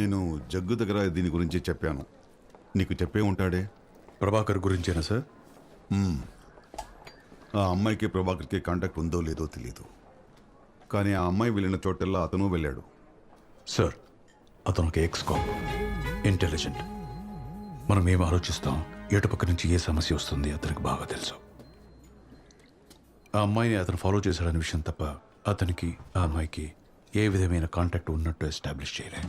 నేను జగ్గు దగ్గర దీని గురించి చెప్పాను. నీకు చెప్పే ఉంటాడే. ప్రభాకర్ గురించేనా సార్? ఆ అమ్మాయికి ప్రభాకర్కి కాంటాక్ట్ ఉందో లేదో తెలియదు, కానీ ఆ అమ్మాయి వెళ్ళిన చోటల్లా అతను వెళ్ళాడు. సార్, అతను ఒక ఎక్స్కామ్, ఇంటెలిజెంట్. మనం ఏం ఆలోచిస్తాం, ఎటుపక్క నుంచి ఏ సమస్య వస్తుంది అతనికి బాగా తెలుసు. ఆ అమ్మాయిని అతను ఫాలో చేశాడనే విషయం తప్ప అతనికి ఆ అమ్మాయికి ఏ విధమైన కాంటాక్ట్ ఉన్నట్టు ఎస్టాబ్లిష్ చేయలే.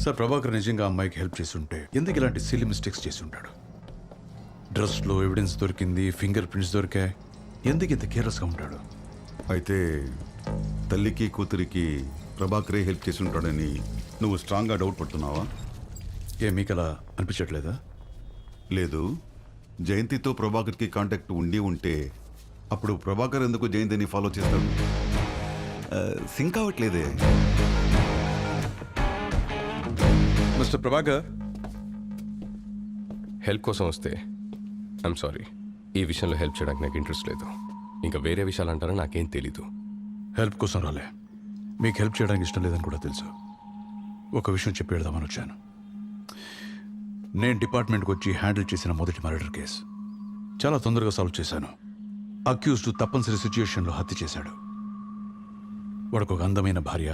సార్, ప్రభాకర్ నిజంగా ఆ అమ్మాయికి హెల్ప్ చేసి ఉంటే ఎందుకు ఇలాంటి సిల్లీ మిస్టేక్స్ చేసి ఉంటాడు? డ్రెస్లో ఎవిడెన్స్ దొరికింది, ఫింగర్ ప్రింట్స్ దొరికాయి, ఎందుకు ఇంత కేర్లెస్గా ఉంటాడు? అయితే తల్లికి కూతురికి ప్రభాకరే హెల్ప్ చేసి ఉంటాడని నువ్వు స్ట్రాంగ్గా డౌట్ పడుతున్నావా? మీకు అలా అనిపించట్లేదా? లేదు, జయంతితో ప్రభాకర్కి కాంటాక్ట్ ఉండి ఉంటే అప్పుడు ప్రభాకర్ ఎందుకు జయంతిని ఫాలో చేస్తాడు? సింక్ అవ్వట్లేదే. మిస్టర్ ప్రభాకర్, హెల్ప్ కోసం వస్తే ఐఎమ్ సారీ, ఈ విషయంలో హెల్ప్ చేయడానికి నాకు ఇంట్రెస్ట్ లేదు. ఇంకా వేరే విషయాలు అంటారా నాకేం తెలీదు. హెల్ప్ కోసం రాలే, మీకు హెల్ప్ చేయడానికి ఇష్టం లేదని కూడా తెలుసు. ఒక విషయం చెప్పి వెళ్దామని వచ్చాను. నేను డిపార్ట్మెంట్కి వచ్చి హ్యాండిల్ చేసిన మొదటి మర్డర్ కేసు చాలా తొందరగా సాల్వ్ చేశాను. అక్యూజ్డ్ తప్పనిసరి సిచ్యుయేషన్లో హత్య చేశాడు. వాడికి ఒక అందమైన భార్య,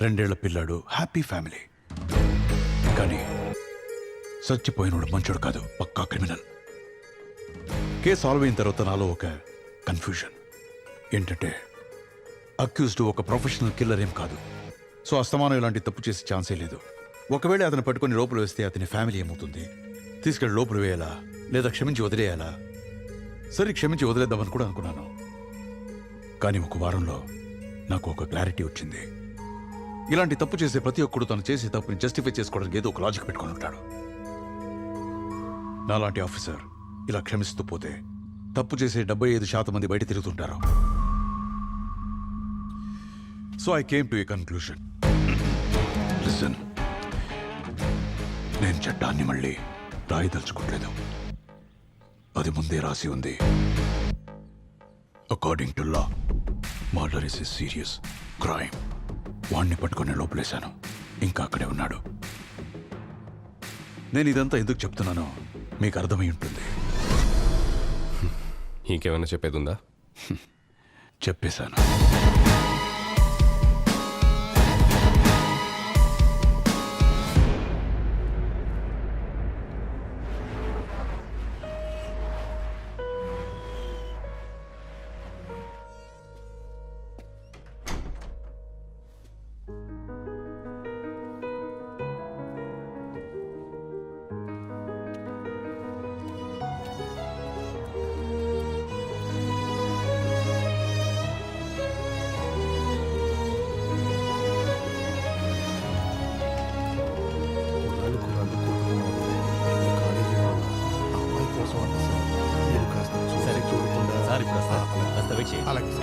2 ఏళ్ల పిల్లాడు, హ్యాపీ ఫ్యామిలీ. కానీ చచ్చిపోయినోడు మంచోడు కాదు, పక్కా క్రిమినల్. కేసు సాల్వ్ అయిన తర్వాత నాలో ఒక కన్ఫ్యూజన్ ఏంటంటే, అక్యూజ్డ్ ఒక ప్రొఫెషనల్ కిల్లర్ ఏం కాదు. సో అస్తమానం ఇలాంటి తప్పు చేసే ఛాన్సే లేదు. ఒకవేళ అతను పట్టుకొని లోపల వేస్తే అతని ఫ్యామిలీ ఏమవుతుంది? తీసుకెళ్ళి లోపల వేయాలా లేదా క్షమించి వదిలేయాలా? సరే, క్షమించి వదిలేద్దామని కూడా అనుకున్నాను. కానీ ఒక వారంలో నాకు ఒక క్లారిటీ వచ్చింది. ఇలాంటి తప్పు చేసే ప్రతి ఒక్కడు తను చేసే తప్పుని జస్టిఫై చేసుకోవడానికి ఏదో ఒక లాజిక్ పెట్టుకొని ఉంటాడు. నాలాంటి ఆఫీసర్ ఇలా క్షమిస్తూ పోతే తప్పు చేసే 75% మంది బయట తిరుగుతుంటారు. So I came to a conclusion. Listen, నేను చట్టాన్ని మళ్ళీ రాయదలుచుకోవట్లేదు. అది ముందే రాసి ఉంది. According to law, murder is a serious crime. వాణ్ణి పట్టుకుని లోపలేశాను, ఇంకా అక్కడే ఉన్నాడు. నేను ఇదంతా ఎందుకు చెప్తున్నానో మీకు అర్థమై ఉంటుంది. ఇంకేమైనా చెప్పేది ఉందా? చెప్పేశాను.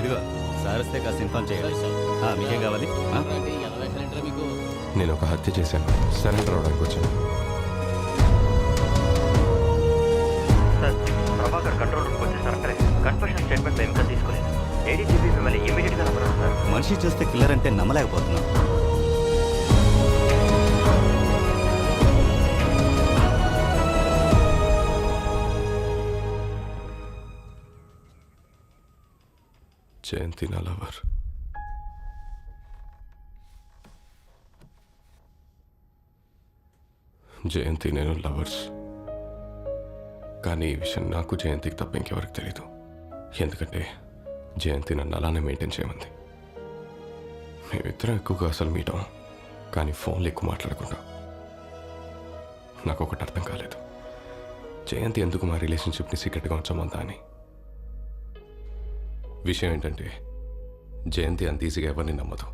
ఇదిగో సార్ వస్తే కాస్త ఇన్ఫార్మ్ చేయాలి. మీకేం కావాలి? నేను ఒక హత్య చేశాను, సరెండర్ అవడానికి వచ్చాను. ప్రభాకర్ కంట్రోల్ రూమ్కి వచ్చేసారు. కన్ఫెషన్ స్టేట్మెంట్ ఇంకా తీసుకోలేదు. ఏడీజీపీ మిమ్మల్ని ఇమీడియట్గా నమ్మరు సార్. మనిషి చూస్తే కిల్లర్ అంటే నమ్మలేకపోతున్నాం. జయంతి నా లవర్. జయంతి నేను లవర్స్. కానీ ఈ విషయం నాకు జయంతికి తప్ప ఇంకెవరికి తెలీదు. ఎందుకంటే జయంతి నన్ను అలానే మెయింటైన్ చేయమంది. మేమిద్దరం ఎక్కువగా అసలు మీటాం, కానీ ఫోన్లో ఎక్కువ మాట్లాడుకుంటాం. నాకు ఒకటి అర్థం కాలేదు, జయంతి ఎందుకు మా రిలేషన్షిప్ని సీక్రెట్గా ఉంచమందా అని. విషయం ఏంటంటే, జయంతి అంత ఈజీగా ఎవరిని నమ్మదు.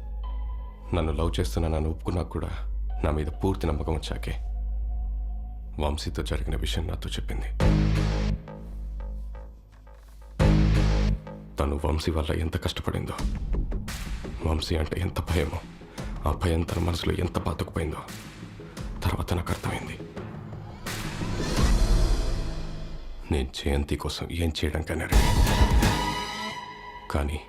నన్ను లవ్ చేస్తున్నా నన్ను ఒప్పుకున్నా కూడా నా మీద పూర్తి నమ్మకం వచ్చాకే వంశీతో జరిగిన విషయం నాతో చెప్పింది. తను వంశీ వల్ల ఎంత కష్టపడిందో, వంశీ అంటే ఎంత భయమో, ఆ భయం తన మనసులో ఎంత పాతుకుపోయిందో తర్వాత నాకు అర్థమైంది. నేను జయంతి కోసం ఏం చేయడానికైనా రెడీ. కానీ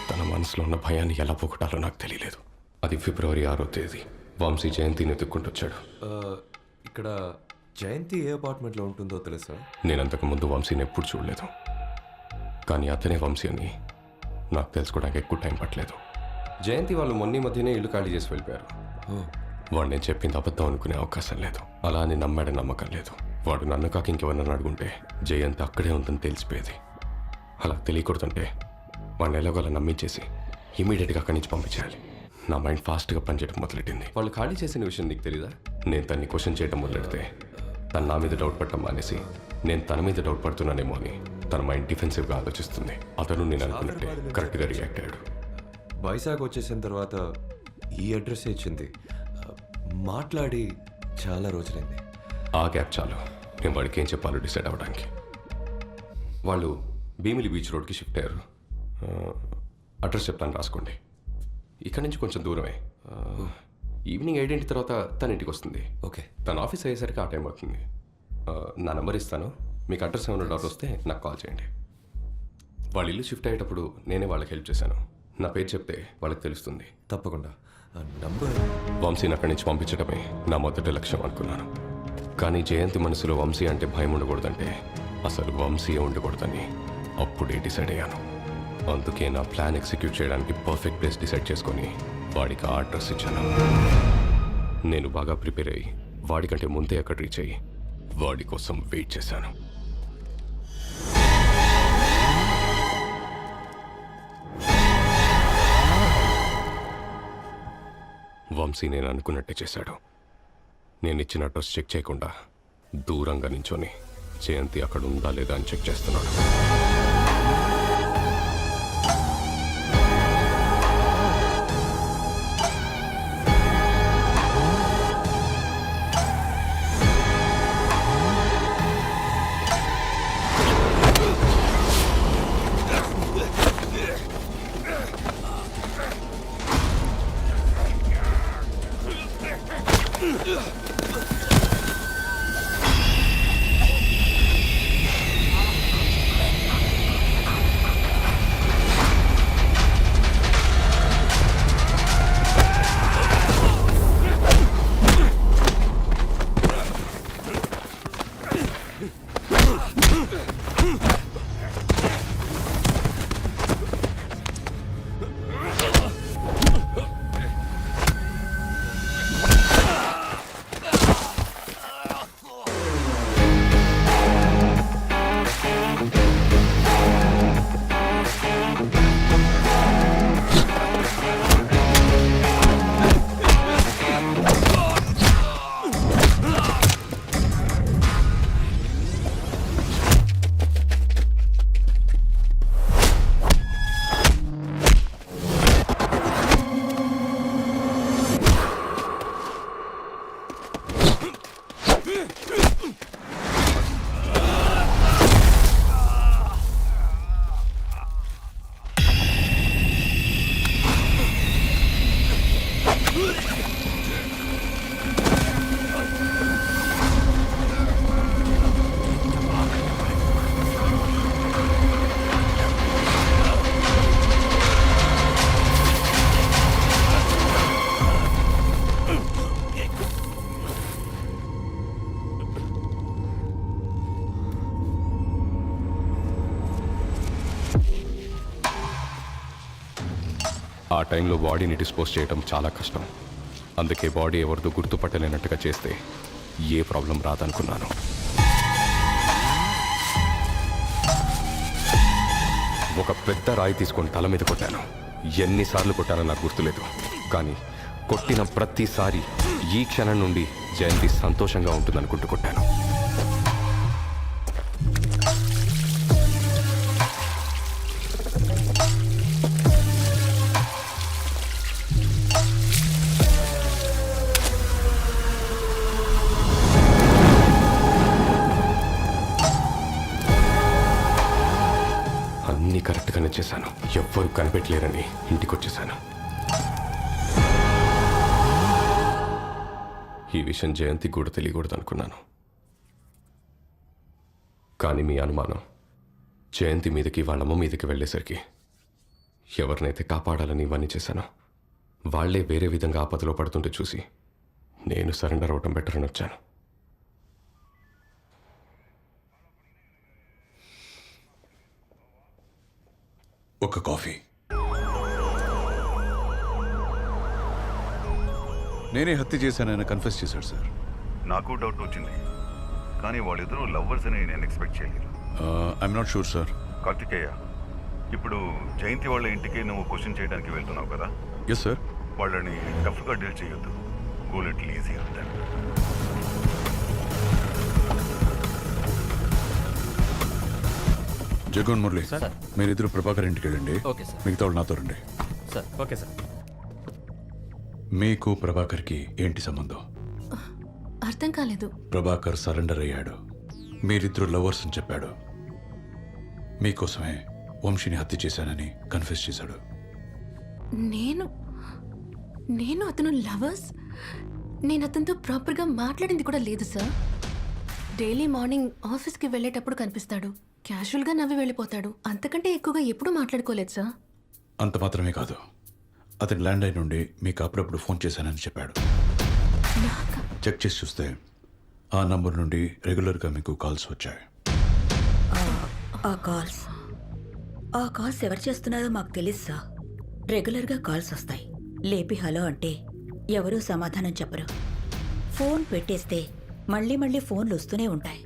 తన మనసులో ఉన్న భయాన్ని ఎలా పోగొట్టాలో నాకు తెలియలేదు. అది ఫిబ్రవరి 6వ తేదీ. వంశీ జయంతిని ఎత్తుక్కుంటొచ్చాడు. ఇక్కడ జయంతి ఏ అపార్ట్మెంట్లో ఉంటుందో తెలుసా? నేను అంతకుముందు వంశీని ఎప్పుడు చూడలేదు, కానీ అతనే వంశీ అని నాకు తెలుసుకోవడానికి ఎక్కువ టైం పట్టలేదు. జయంతి వాళ్ళు మొన్న మధ్యనే ఇల్లు ఖాళీ చేసి వెళ్ళిపోయారు. వాడు నేను చెప్పింది అబద్ధం అనుకునే అవకాశం లేదు. అలా అని నమ్మాడని నమ్మకం లేదు. వాడు నన్ను కాక ఇంకెవరన్నా అడుగుంటే జయంతి అక్కడే ఉందని తెలిసిపోయేది. అలా తెలియకూడదంటే వాడిని ఎలాగోలా నమ్మించేసి ఇమీడియట్గా అక్కడి నుంచి పంపించేయాలి. నా మైండ్ ఫాస్ట్గా పనిచేయడం మొదలెట్టింది. వాళ్ళు ఖాళీ చేసిన విషయం నీకు తెలీదా? నేను తన్ని క్వశ్చన్ చేయడం మొదలెడితే తను నా మీద డౌట్ పడటం మానేసి నేను తన మీద డౌట్ పడుతున్నానేమో అని తన మైండ్ డిఫెన్సివ్గా ఆలోచిస్తుంది. అతను నేను అనుకున్నట్టే కరెక్ట్గా రియాక్ట్ అయ్యాడు. వైజాగ్ వచ్చేసిన తర్వాత ఈ అడ్రస్ ఇచ్చింది. మాట్లాడి చాలా రోజులైంది. ఆ గ్యాప్ చాలు నేను వాడికి ఏం చెప్పాలో డిసైడ్ అవ్వడానికి. వాళ్ళు భీమిలి బీచ్ రోడ్కి షిఫ్ట్ అయ్యారు. అడ్రస్ చెప్తాను, రాసుకోండి. ఇక్కడ నుంచి కొంచెం దూరమే. ఈవినింగ్ 7 తర్వాత తన ఇంటికి వస్తుంది. ఓకే. తన ఆఫీస్ అయ్యేసరికి ఆ టైం అవుతుంది. నా నెంబర్ ఇస్తాను, మీకు అడ్రస్ ఏమైనా డౌట్ వస్తే నాకు కాల్ చేయండి. వాళ్ళ ఇల్లు షిఫ్ట్ అయ్యేటప్పుడు నేనే వాళ్ళకి హెల్ప్ చేశాను. నా పేరు చెప్తే వాళ్ళకి తెలుస్తుంది. తప్పకుండా. నంబర్ వంశీని అక్కడి నుంచి పంపించడమే నా మొదటి లక్ష్యం అనుకున్నాను. కానీ జయంతి మనసులో వంశీ అంటే భయం ఉండకూడదంటే అసలు వంశీయే ఉండకూడదని అప్పుడే డిసైడ్ అయ్యాను. అందుకే నా ప్లాన్ ఎగ్జిక్యూట్ చేయడానికి పర్ఫెక్ట్ ప్లేస్ డిసైడ్ చేసుకొని వాడికి ఆ అడ్రస్ ఇచ్చాను. నేను బాగా ప్రిపేర్ అయ్యి వాడికంటే ముందే అక్కడ రీచ్ అయ్యి వాడి కోసం వెయిట్ చేశాను. వంశీ నేను అనుకున్నట్టే చేశాడు. నేను ఇచ్చిన అడ్రస్ చెక్ చేయకుండా దూరంగా నించొని జయంతి అక్కడ ఉందా లేదా అని చెక్ చేస్తున్నాడు. ఆ టైంలో బాడీని డిస్పోజ్ చేయడం చాలా కష్టం. అందుకే బాడీ ఎవరితో గుర్తుపట్టలేనట్టుగా చేస్తే ఏ ప్రాబ్లం రాదనుకున్నాను. ఒక పెద్ద రాయి తీసుకొని తల మీద కొట్టాను. ఎన్నిసార్లు కొట్టానో నాకు గుర్తులేదు, కానీ కొట్టిన ప్రతిసారి ఈ క్షణం నుండి జయంతి సంతోషంగా ఉంటుందనుకుంటూ కొట్టాను. అన్నీ కరెక్ట్గానే చేశాను. ఎవ్వరూ కనిపెట్టలేరని ఇంటికి వచ్చేసాను. ఈ విషయం జయంతికి కూడా తెలియకూడదు అనుకున్నాను. కానీ మీ అనుమానం జయంతి మీదకి వాళ్ళమ్మ మీదకి వెళ్ళేసరికి ఎవరినైతే కాపాడాలని ఇవన్నీ చేశానో వాళ్లే వేరే విధంగా ఆపదలో పడుతుంటే చూసి నేను సరెండర్ అవటం బెటర్ అని వచ్చాను. ఒక కాఫీ. నేనే హత్య చేశానని కన్ఫెస్ చేశాడు సార్. నాకు డౌట్ వచ్చింది, కానీ వాళ్ళిద్దరూ లవ్వర్స్ అని నేను ఎక్స్పెక్ట్ చేయలేదు. I'm not sure sir. Karthikeya, ఇప్పుడు జయంతి వాళ్ళ ఇంటికి నువ్వు క్వశ్చన్ చేయడానికి వెళ్తున్నావు కదా, ఎస్ సార్. వాళ్ళని టఫ్గా డీల్ చేయొద్దు. గో లిటిల్ ఈజీ అవుతాను. జగన్ మురళి, సార్. మీరిద్దరు ప్రభాకర్ ఇంటికి వెళ్ళండి. Okay sir. మిగతా వాళ్ళు నాతో రండి. Sir okay sir. మీకు ప్రభాకర్కి ఏంటి సంబంధం? అర్థం కాలేదు. ప్రభాకర్ సరెండర్ అయ్యాడు, మీరిద్దరు లవర్స్ అని చెప్పాడు. మీకోసమే వంశీని హత్య చేశానని కన్ఫెస్ చేశాడు. నేను అతను లవర్స్? నేను అతనితో ప్రాపర్గా మాట్లాడింది కూడా లేదు సార్. డైలీ మార్నింగ్ ఆఫీస్కి వెళ్ళేటప్పుడు కనిపిస్తాడు, క్యాజువల్గా నవ్వి వెళ్ళిపోతాడు. అంతకంటే ఎక్కువగా ఎప్పుడూ మాట్లాడుకోలేదు సార్. అంత మాత్రమే కాదు, అతని ల్యాండ్ లైన్ నుండి మీకు అప్పుడప్పుడు ఫోన్ చేశానని చెప్పాడు. నాకా? చెక్ చేసి చూస్తే ఆ నంబర్ నుండి రెగ్యులర్గా మీకు కాల్స్ వచ్చాయి. ఆ కాల్స్ ఎవరు చేస్తున్నారో మాకు తెలియదు సార్. రెగ్యులర్గా కాల్స్ వస్తాయి. లేపి హలో అంటే ఎవరూ సమాధానం చెప్పరు. ఫోన్ పెట్టేస్తే మళ్ళీ మళ్ళీ ఫోన్లు వస్తూనే ఉంటాయి.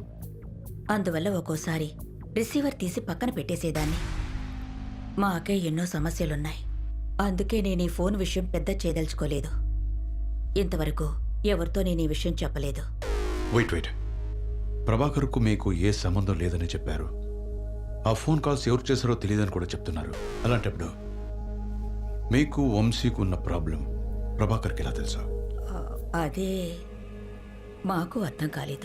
అందువల్ల ఒక్కోసారి రిసీవర్ తీసి పక్కన పెట్టేసేదాన్ని. మాకే ఎన్నో సమస్యలున్నాయి. అందుకే నేను ఈ ఫోన్ విషయం పెద్ద చేయదలుచుకోలేదు. ఇంతవరకు ఎవరితో నేను ఈ విషయం చెప్పలేదు. వెయిట్, ప్రభాకర్కు మీకు ఏ సంబంధం లేదని చెప్పారు. ఆ ఫోన్ కాల్స్ ఎవరు చేశారో తెలియదని కూడా చెప్తున్నారు. అలాంటప్పుడు మీకు వంశీకు ఉన్న ప్రాబ్లం ప్రభాకర్కి ఎలా తెలుసా? అదే మాకు అర్థం కాలేదు.